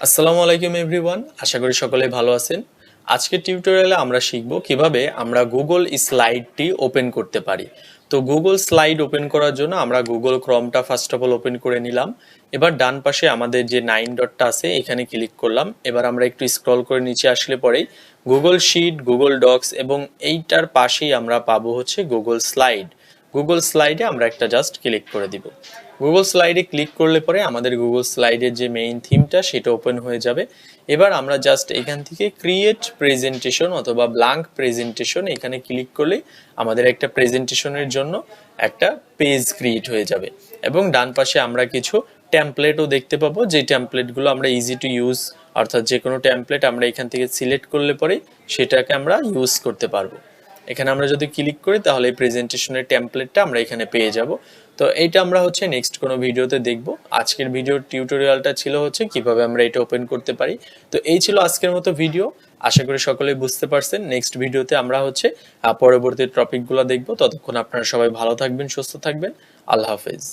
আসসালামু আলাইকুম এভরিওয়ান, আশা করি সকলেই ভালো আছেন। আজকের টিউটোরিয়ালে আমরা শিখব কিভাবে আমরা গুগল স্লাইডটি ওপেন করতে পারি। তো গুগল স্লাইড ওপেন করার জন্য আমরা গুগল ক্রমটা ফার্স্ট অফ অল ওপেন করে নিলাম। এবার ডান পাশে আমাদের যে 9 ডটটা আছে এখানে ক্লিক করলাম। এবার আমরা একটু স্ক্রল করে নিচে আসলে পরেই গুগল শিট, গুগল ডক্স এবং এইটার পাশেই আমরা পাবো হচ্ছে গুগল স্লাইড। গুগল স্লাইডে আমরা একটা জাস্ট ক্লিক করে দিব। গুগল স্লাইডে ক্লিক করলে পরে আমাদের গুগল স্লাইডের যে মেইন থিমটা সেটা ওপেন হয়ে যাবে। এবার আমরা জাস্ট এখান থেকে ক্রিয়েট প্রেজেন্টেশন অথবা ব্ল্যাঙ্ক প্রেজেন্টেশন এখানে ক্লিক করলে আমাদের একটা প্রেজেন্টেশনের জন্য একটা পেজ ক্রিয়েট হয়ে যাবে এবং ডান পাশে আমরা কিছু টেমপ্লেটও দেখতে পাবো, যে টেমপ্লেটগুলো আমরা ইজি টু ইউজ, অর্থাৎ যে কোনো টেমপ্লেট আমরা এখান থেকে সিলেক্ট করলে পরে সেটাকে আমরা ইউজ করতে পারবো। এখানে আমরা যদি ক্লিক করি তাহলে এই প্রেজেন্টেশনের টেমপ্লেটটা আমরা এখানে পেয়ে যাব। তো এইটা আমরা হচ্ছে নেক্সট কোনো ভিডিওতে দেখব। আজকের ভিডিওর টিউটোরিয়ালটা ছিল হচ্ছে কিভাবে আমরা এটা ওপেন করতে পারি। তো এই ছিল আজকের মতো ভিডিও, আশা করি সকলেই বুঝতে পারছেন। নেক্সট ভিডিওতে আমরা হচ্ছে পরবর্তী টপিকগুলো দেখব। ততক্ষণ আপনারা সবাই ভালো থাকবেন, সুস্থ থাকবেন। আল্লাহ হাফেজ।